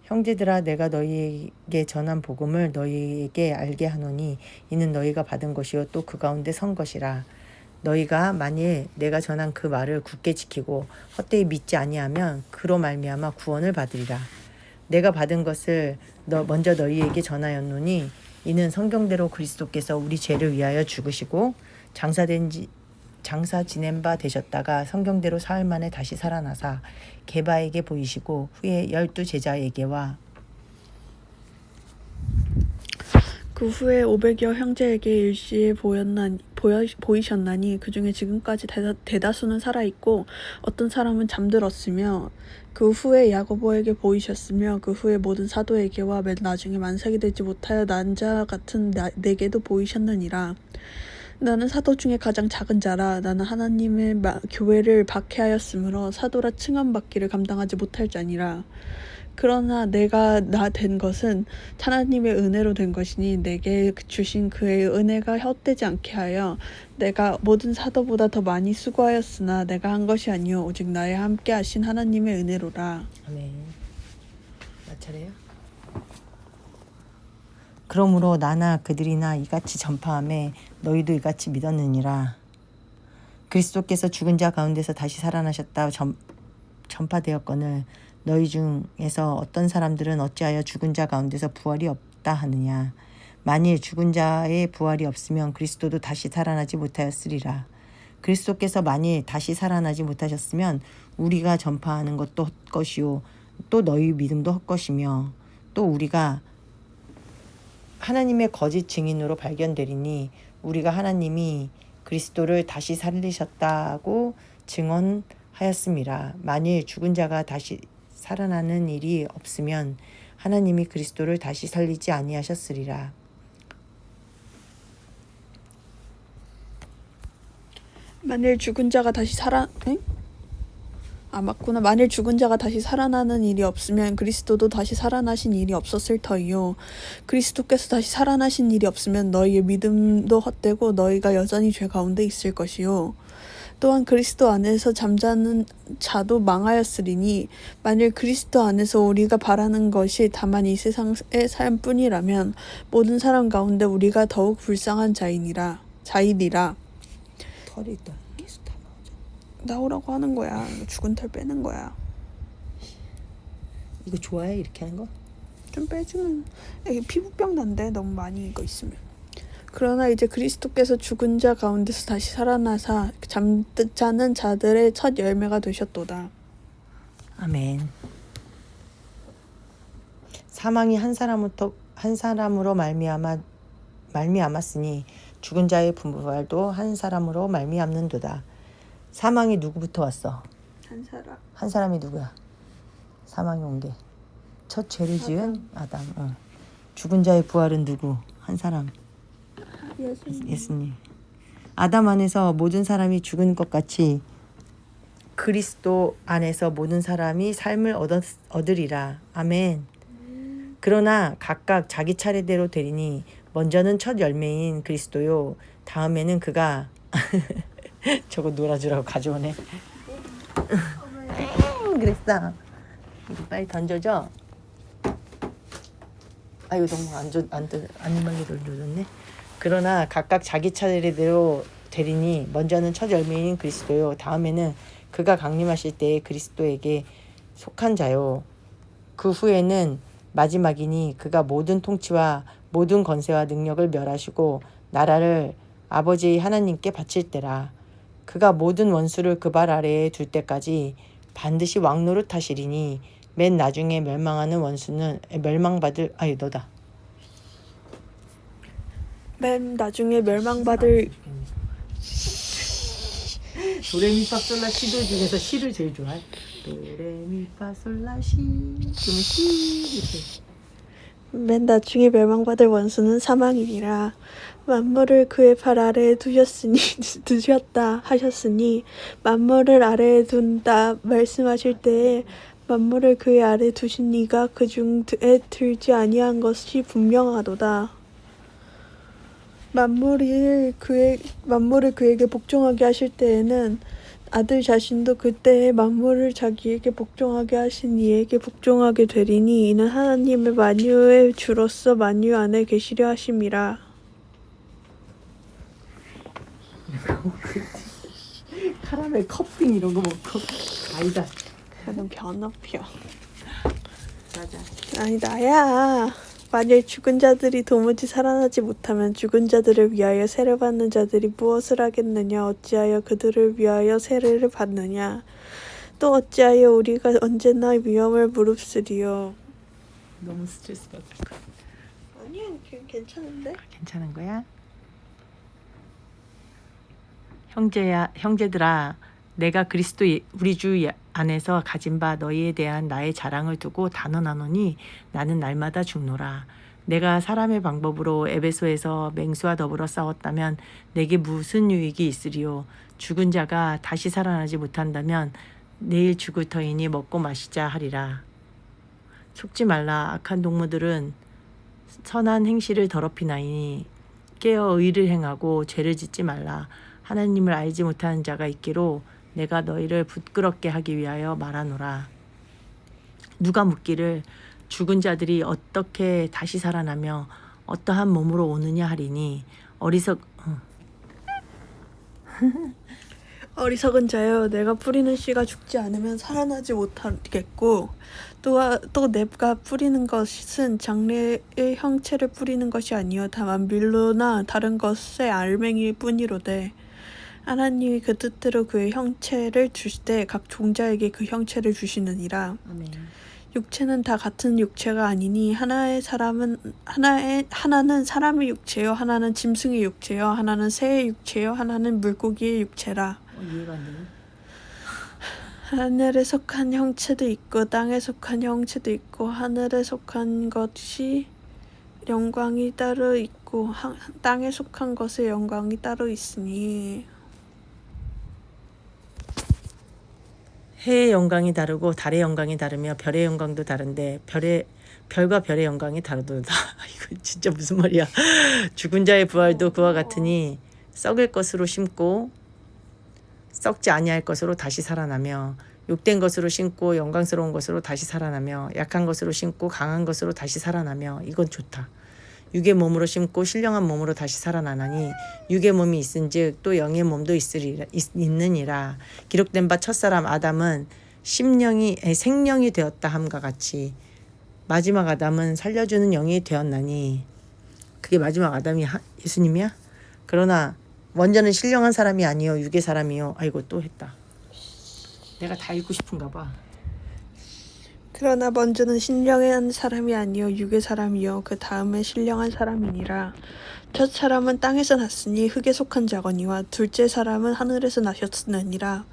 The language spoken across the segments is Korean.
형제들아, 내가 너희에게 전한 복음을 너희에게 알게 하노니 이는 너희가 받은 것이요 또 그 가운데 선 것이라. 너희가 만일 내가 전한 그 말을 굳게 지키고 헛되이 믿지 아니하면 그로 말미암아 구원을 받으리라. 내가 받은 것을 먼저 너희에게 전하였노니 이는 성경대로 그리스도께서 우리 죄를 위하여 죽으시고 장사 지낸 바 되셨다가 성경대로 사흘 만에 다시 살아나사 게바에게 보이시고 후에 12 제자에게와 그 후에 500여 형제에게 일시에 보이셨나니 그 중에 지금까지 대다수는 살아있고 어떤 사람은 잠들었으며 그 후에 야고보에게 보이셨으며 그 후에 모든 사도에게와 맨 나중에 만삭이 되지 못하여 난 자 같은 내게도 보이셨느니라. 나는 사도 중에 가장 작은 자라. 나는 하나님의 교회를 박해하였으므로 사도라 칭함받기를 감당하지 못할 자니라. 그러나 내가 나 된 것은 하나님의 은혜로 된 것이니 내게 주신 그의 은혜가 헛되지 않게 하여 내가 모든 사도보다 더 많이 수고하였으나 내가 한 것이 아니요 오직 나에 함께 하신 하나님의 은혜로라. 아멘. 나 차례요? 그러므로 나나 그들이나 이같이 전파하매 너희도 이같이 믿었느니라. 그리스도께서 죽은 자 가운데서 다시 살아나셨다 전파되었거늘 너희 중에서 어떤 사람들은 어찌하여 죽은 자 가운데서 부활이 없다 하느냐. 만일 죽은 자의 부활이 없으면 그리스도도 다시 살아나지 못하였으리라. 그리스도께서 만일 다시 살아나지 못하셨으면 우리가 전파하는 것도 헛것이요 또 너희 믿음도 헛것이며 또 우리가 하나님의 거짓 증인으로 발견되리니 우리가 하나님이 그리스도를 다시 살리셨다고 증언하였음이라. 만일 죽은 자가 다시 살아나는 일이 없으면 하나님이 그리스도를 다시 살리지 아니하셨으리라. 만일 죽은 자가 다시 만일 죽은 자가 다시 살아나는 일이 없으면 그리스도도 다시 살아나신 일이 없었을 터이요. 그리스도께서 다시 살아나신 일이 없으면 너희의 믿음도 헛되고 너희가 여전히 죄 가운데 있을 것이요. 또한 그리스도 안에서 잠자는 자도 망하였으리니 만일 그리스도 안에서 우리가 바라는 것이 다만 이 세상의 삶뿐이라면 모든 사람 가운데 우리가 더욱 불쌍한 자이니라. 털이 있다. 계속 다 나오라고 하는 거야. 죽은 털 빼는 거야. 이거 좋아해 이렇게 하는 거? 좀 빼주면 이게 피부병 난대 너무 많이 이거 있으면. 그러나 이제 그리스도께서 죽은 자 가운데서 다시 살아나사 잠자는 자들의 첫 열매가 되셨도다. 아멘. 사망이 한 사람으로 말미암았으니 죽은 자의 부활도 한 사람으로 말미암는도다. 사망이 누구부터 왔어? 한 사람이 누구야? 사망이 온 게 첫 죄를 지은 아담. 죽은 자의 부활은 누구? 한 사람. 예수님. 아담 안에서 모든 사람이 죽은 것 같이 그리스도 안에서 모든 사람이 삶을 얻으리라. 아멘. 그러나 각각 자기 차례대로 되리니 먼저는 첫 열매인 그리스도요 다음에는 그가 저거 놀아주라고 가져오네. 그랬어. 이거 빨리 던져줘. 이거 너무 안 말리 돌려줬네. 그러나 각각 자기 차례대로 되리니 먼저는 첫 열매인 그리스도요 다음에는 그가 강림하실 때에 그리스도에게 속한 자요 그 후에는 마지막이니 그가 모든 통치와 모든 권세와 능력을 멸하시고 나라를 아버지 하나님께 바칠 때라. 그가 모든 원수를 그 발 아래에 둘 때까지 반드시 왕노릇하시리니 맨 나중에 멸망하는 원수는 너다. 맨 나중에 멸망받을 도레미파솔라 시도 중에서 시를 제일 좋아해. 도레미파솔라 시. 그러면 시 이렇게. 맨 나중에 멸망받을 원수는 사망이니라. 만물을 그의 발 아래에 두셨다 하셨으니 만물을 아래에 둔다 말씀하실 때에 만물을 그의 아래에 두신 이가 그 중에 들지 아니한 것이 분명하도다. 만물을 그에게 복종하게 하실 때에는 아들 자신도 그때의 만물을 자기에게 복종하게 하신 이에게 복종하게 되리니 이는 하나님의 만유의 주로서 만유 안에 계시려 하심이라. 카라멜 커핑 이런 거 먹고 아니다. 그는 변업이야. 맞아. 아니 나야. 만일 죽은 자들이 도무지 살아나지 못하면 죽은 자들을 위하여 세를 받는 자들이 무엇을 하겠느냐? 어찌하여 그들을 위하여 세를 받느냐? 또 어찌하여 우리가 언제나 위험을 무릅쓰리요? 너무 스트레스 받을 거야. 아니야, 괜찮은데? 괜찮은 거야? 형제들아, 내가 그리스도 우리 주 안에서 가진 바 너희에 대한 나의 자랑을 두고 단언하노니 나는 날마다 죽노라. 내가 사람의 방법으로 에베소에서 맹수와 더불어 싸웠다면 내게 무슨 유익이 있으리요? 죽은 자가 다시 살아나지 못한다면 내일 죽을 터이니 먹고 마시자 하리라. 속지 말라. 악한 동무들은 선한 행실을 더럽히나이니 깨어 의를 행하고 죄를 짓지 말라. 하나님을 알지 못하는 자가 있기로 내가 너희를 부끄럽게 하기 위하여 말하노라. 누가 묻기를 죽은 자들이 어떻게 다시 살아나며 어떠한 몸으로 오느냐 하리니 어리석은 자여, 내가 뿌리는 씨가 죽지 않으면 살아나지 못하겠고 또 내가 뿌리는 것은 장래의 형체를 뿌리는 것이 아니요 다만 밀로나 다른 것의 알맹이 뿐이로되 하나님이 그 뜻대로 그의 형체를 주실 때 각 종자에게 그 형체를 주시느니라. 아멘. 육체는 다 같은 육체가 아니니 하나는 사람의 육체요 하나는 짐승의 육체요 하나는 새의 육체요 하나는 물고기의 육체라. 이해가 안 되네. 하늘에 속한 형체도 있고 땅에 속한 형체도 있고 하늘에 속한 것이 영광이 따로 있고 땅에 속한 것의 영광이 따로 있으니 해의 영광이 다르고 달의 영광이 다르며 별의 영광도 다른데 별과 별의 영광이 다르도다. 이거 진짜 무슨 말이야. 죽은 자의 부활도 그와 같으니 썩을 것으로 심고 썩지 아니할 것으로 다시 살아나며 욕된 것으로 심고 영광스러운 것으로 다시 살아나며 약한 것으로 심고 강한 것으로 다시 살아나며 이건 좋다. 육의 몸으로 심고 신령한 몸으로 다시 살아나나니 육의 몸이 있은즉 또 영의 몸도 있느니라. 기록된 바 첫사람 아담은 생령이 되었다 함과 같이 마지막 아담은 살려주는 영이 되었나니. 그게 마지막 아담이 예수님이야? 그러나 먼저는 신령한 사람이 아니요 육의 사람이요. 아이고 또 했다. 내가 다 읽고 싶은가 봐. 그러나 먼저는 신령한 사람이 아니요 육의 사람이요 그 다음에 신령한 사람이니라. 첫 사람은 땅에서 났으니 흙에 속한 자거니와 둘째 사람은 하늘에서 나셨느니라.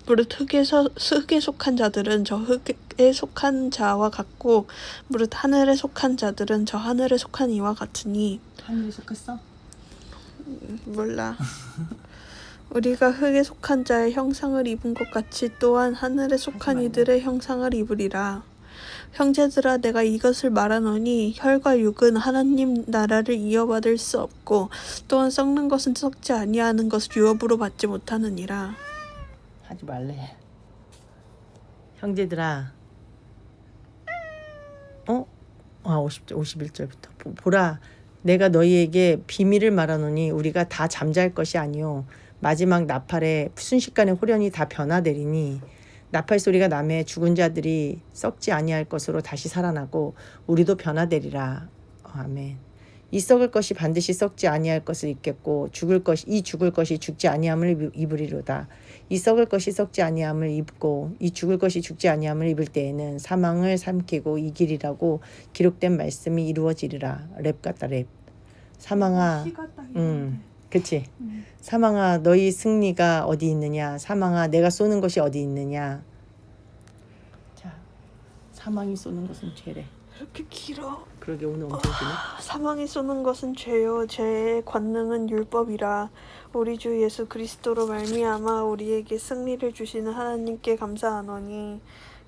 무릇 흙에 속한 자들은 저 흙에 속한 자와 같고 무릇 하늘에 속한 자들은 저 하늘에 속한 이와 같으니. 하늘에 속했어? 몰라. 우리가 흙에 속한 자의 형상을 입은 것 같이 또한 하늘에 속한 이들의 형상을 입으리라. 형제들아, 내가 이것을 말하노니 혈과 육은 하나님 나라를 이어받을 수 없고 또한 썩는 것은 썩지 아니하는 것을 유업으로 받지 못하느니라. 하지 말래. 형제들아, 51절부터 보라, 내가 너희에게 비밀을 말하노니 우리가 다 잠잘 것이 아니요 마지막 나팔에 순식간에 호련히 다 변화되리니 나팔 소리가 나매 죽은 자들이 썩지 아니할 것으로 다시 살아나고 우리도 변화되리라. 아멘. 이 썩을 것이 반드시 썩지 아니할 것을 입겠고 죽을 것이 죽지 아니함을 입으리로다. 이 썩을 것이 썩지 아니함을 입고 이 죽을 것이 죽지 아니함을 입을 때에는 사망을 삼키고 이기리라고 기록된 말씀이 이루어지리라. 랩 같다 랩. 사망아, 그치? 사망아, 너희 승리가 어디 있느냐? 사망아, 내가 쏘는 것이 어디 있느냐? 자, 사망이 쏘는 것은 죄래. 이렇게 길어. 그러게 오늘 엄청 기네. 사망이 쏘는 것은 죄요 죄의 권능은 율법이라. 우리 주 예수 그리스도로 말미암아 우리에게 승리를 주시는 하나님께 감사하노니.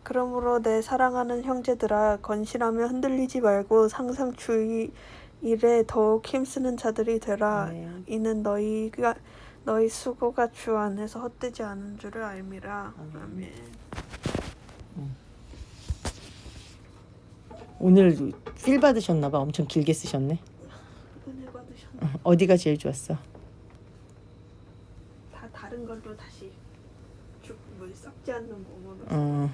그러므로 내 사랑하는 형제들아, 건실하며 흔들리지 말고 항상 주의 일에 더욱 힘쓰는 자들이 되라. 네. 이는 너희 수고가 주 안에서 헛되지 않은 줄을 알미라. 아멘. 오늘 필 받으셨나 봐. 엄청 길게 쓰셨네. 은혜 받으셨나? 어디가 제일 좋았어? 다 다른 걸로 다시 쭉 썩지 않는 몸으로. 어.